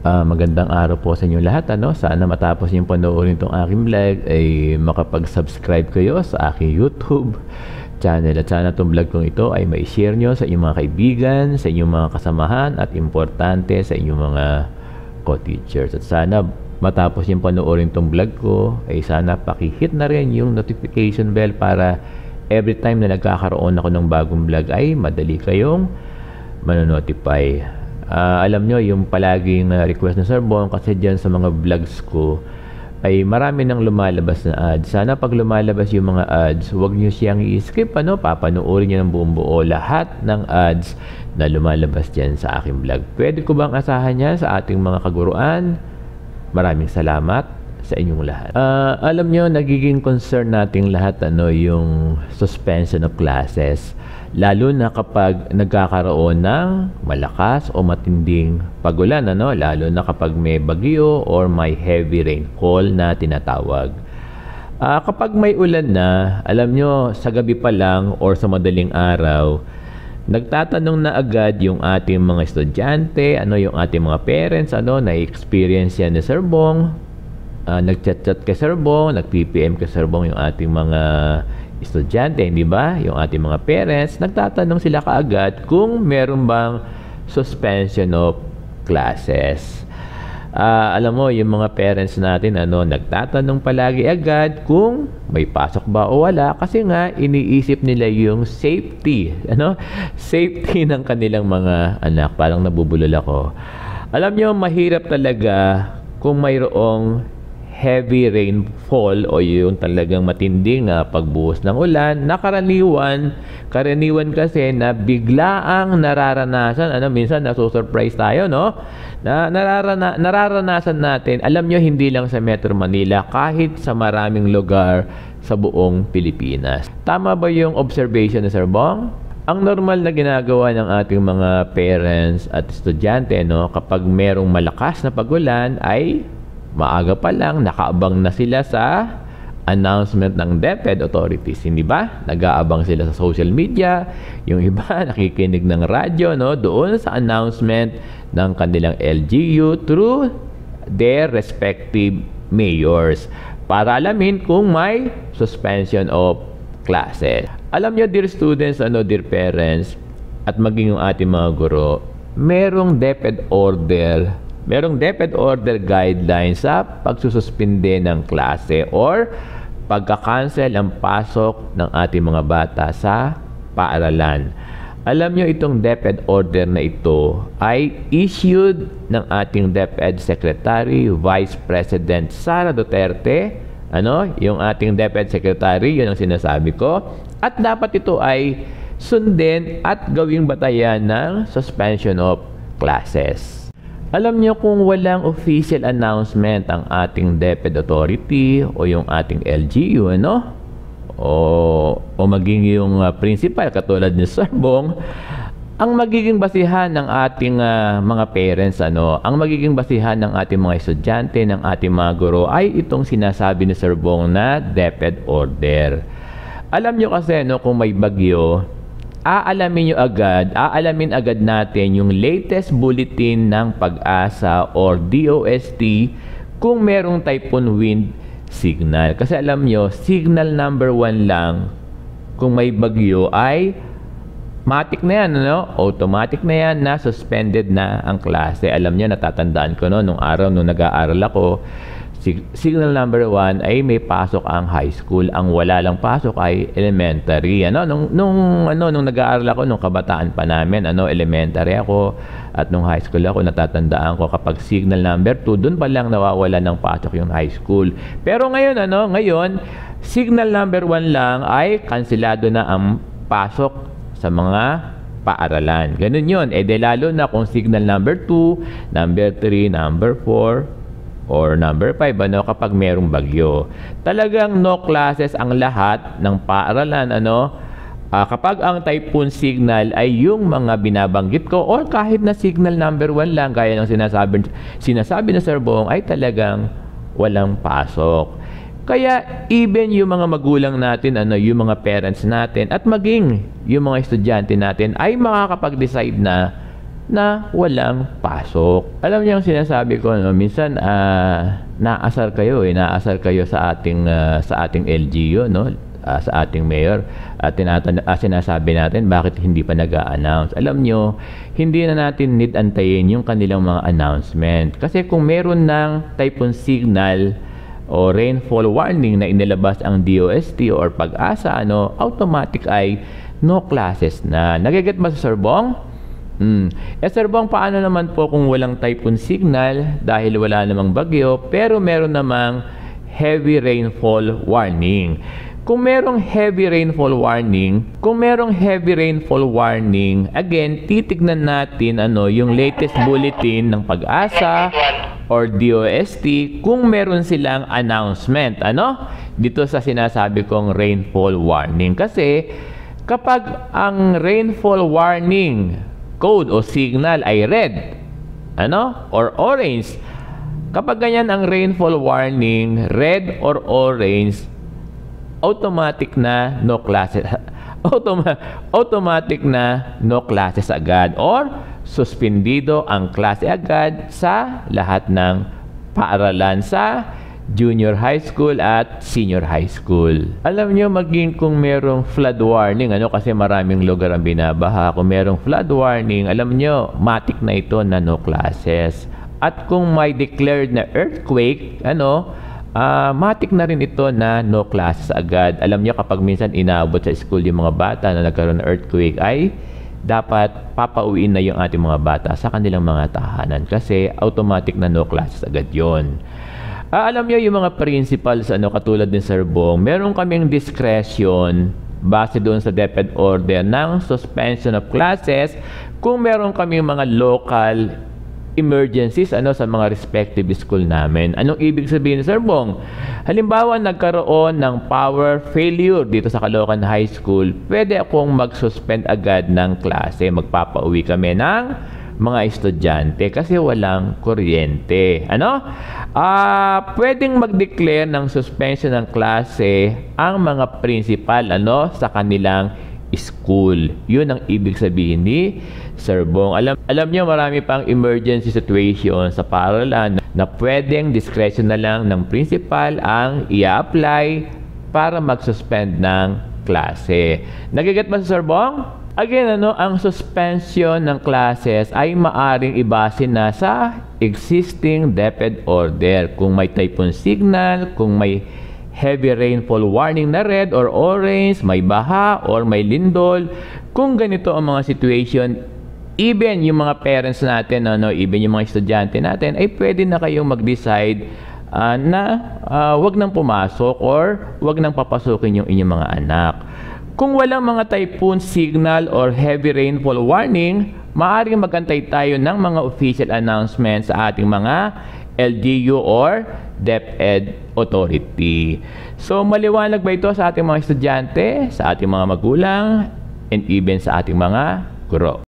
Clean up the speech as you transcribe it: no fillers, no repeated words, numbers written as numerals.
Magandang araw po sa inyo lahat. Sana matapos yung panoorin itong aking vlog ay makapag-subscribe kayo sa aking YouTube channel. At sana itong vlog kong ito ay ma-share nyo sa inyong mga kaibigan, sa inyong mga kasamahan at importante sa inyong mga co-teachers. At sana matapos yung panoorin itong vlog ko ay sana pakihit na rin yung notification bell para every time na nagkakaroon ako ng bagong vlog ay madali kayong manonotify. Alam nyo, yung palaging request ng Sir Bong, kasi dyan sa mga vlogs ko ay marami nang lumalabas na ads. Sana pag lumalabas yung mga ads, huwag nyo siyang i-skip. Papanoorin nyo ng buong buo lahat ng ads na lumalabas dyan sa aking vlog. Pwede ko bang asahan yan sa ating mga kaguruan? Maraming salamat sa inyong lahat. Alam nyo, nagiging concern nating lahat yung suspension of classes. Lalo na kapag nagkakaroon ng malakas o matinding pagulan, lalo na kapag may bagyo or may heavy rainfall na tinatawag. Kapag may ulan na, alam nyo, sa gabi pa lang or sa madaling araw, nagtatanong na agad yung ating mga estudyante, yung ating mga parents, na-experience yan ni Sir Bong, nag-chat-chat kay Sir Bong, nag-PPM kay Sir Bong yung ating mga estudyante, hindi ba? Yung ating mga parents, nagtatanong sila kaagad kung meron bang suspension of classes. Alam mo, yung mga parents natin, nagtatanong palagi agad kung may pasok ba o wala, kasi nga, iniisip nila yung safety, safety ng kanilang mga anak. Parang nabubulol ako. Alam nyo, mahirap talaga kung mayroong heavy rainfall o yung talagang matinding pagbuhos ng ulan na karaniwan kasi na biglaang nararanasan, minsan nasusurprise tayo, na nararanasan natin. Alam nyo, hindi lang sa Metro Manila, kahit sa maraming lugar sa buong Pilipinas. Tama ba yung observation ni Sir Bong? Ang normal na ginagawa ng ating mga parents at estudyante, kapag merong malakas na pagulan ay maaga pa lang, nakaabang na sila sa announcement ng DepEd authorities, hindi ba? Nag-aabang sila sa social media, yung iba nakikinig ng radyo, doon sa announcement ng kanilang LGU through their respective mayors para alamin kung may suspension of classes. Alam nyo, dear students, dear parents, at maging yung ating mga guro, merong DepEd order guidelines sa pagsususpinde ng klase or pagka-cancel ang pasok ng ating mga bata sa paaralan. Alam nyo, itong DepEd order na ito ay issued ng ating DepEd Secretary, Vice President Sara Duterte. Yung ating DepEd Secretary, yun ang sinasabi ko. At dapat ito ay sundin at gawing batayan ng suspension of classes. Alam niyo, kung walang official announcement ang ating DepEd Authority o yung ating LGU, o maging yung principal katulad ni Sir Bong, ang magiging basihan ng ating mga parents, ang magiging basihan ng ating mga estudyante, ng ating mga guro ay itong sinasabi ni Sir Bong na DepEd order. Alam niyo kasi, kung may bagyo, aalamin agad natin yung latest bulletin ng Pag-asa or DOST kung merong typhoon wind signal. Kasi alam nyo, signal number 1 lang kung may bagyo ay automatic na yan, automatic na yan na suspended na ang klase. Alam nyo, natatandaan ko nung araw nung nag-aaral ako, signal number 1 ay may pasok ang high school. Ang wala lang pasok ay elementary. Nung nag-aaral ako, nung kabataan pa namin, elementary ako at nung high school ako, natatandaan ko kapag signal number 2, dun pa lang nawawala ng pasok yung high school. Pero ngayon, ngayon, signal number 1 lang ay kansilado na ang pasok sa mga paaralan. Ganun yun. Lalo na kung signal number 2, number 3, number 4, or number 5, kapag merong bagyo. Talagang no classes ang lahat ng paaralan, kapag ang typhoon signal ay yung mga binabanggit ko or kahit na signal number 1 lang, gaya ng sinasabi na Sir Bong, ay talagang walang pasok. Kaya even yung mga magulang natin, yung mga parents natin, at maging yung mga estudyante natin ay makakapag-decide na na walang pasok. Alam niyo yung sinasabi ko, no? Minsan naasar kayo sa ating LGU, no? Sa ating mayor at sinasabi natin bakit hindi pa nag-a-announce. Alam nyo, hindi na natin need antayin yung kanilang mga announcement. Kasi kung meron ng typhoon signal o rainfall warning na inilabas ang DOST or Pag-asa, automatic ay no classes na. Nagiget ba sa Sir Bong? Sir Bong, paano naman po kung walang typhoon signal dahil wala namang bagyo pero meron namang heavy rainfall warning? Kung merong heavy rainfall warning, again, titignan natin yung latest bulletin ng Pag-asa or DOST kung meron silang announcement, dito sa sinasabi kong rainfall warning. Kasi kapag ang rainfall warning code o signal ay red, or orange, kapag ganyan ang rainfall warning, red or orange, automatic na no classes. Automatic na no classes agad or suspendido ang klase agad sa lahat ng paaralan sa junior high school at senior high school. Alam nyo, maging kung merong flood warning, kasi maraming lugar ang binabaha, kung merong flood warning, alam nyo, matik na ito na no classes. At kung may declared na earthquake, matik na rin ito na no classes agad. Alam niyo, kapag minsan inaabot sa school yung mga bata na nagkaroon ng earthquake, ay dapat papauwiin na yung ating mga bata sa kanilang mga tahanan kasi automatic na no classes agad yon. Alam niyo, yung mga principals, katulad ni Sir Bong, meron kaming discretion base doon sa DepEd order ng suspension of classes kung meron kaming mga local emergencies sa mga respective school namin. Anong ibig sabihin, Sir Bong? Halimbawa, nagkaroon ng power failure dito sa Caloocan High School, pwede akong mag-suspend agad ng klase. Magpapauwi kami ng mga estudyante kasi walang kuryente. Pwedeng mag-declare ng suspension ng klase ang mga principal sa kanilang school. Yun ang ibig sabihin ni Sir Bong. Alam niyo, marami pang emergency situation sa paaralan na pwedeng discretion na lang ng principal ang i-apply para mag-suspend ng klase. Nagiget ba si Sir Bong? Again, ang suspension ng classes ay maaring ibase na sa existing DepEd order. Kung may typhoon signal, kung may heavy rainfall warning na red or orange, may baha or may lindol, kung ganito ang mga situation, even yung mga parents natin, even yung mga estudyante natin, ay pwede na kayong mag-decide na wag nang pumasok or wag nang papasukin yung inyong mga anak. Kung walang mga typhoon signal or heavy rainfall warning, maaaring magantay tayo ng mga official announcements sa ating mga LGU or DepEd authority. So, maliwanag ba ito sa ating mga estudyante, sa ating mga magulang, and even sa ating mga guro?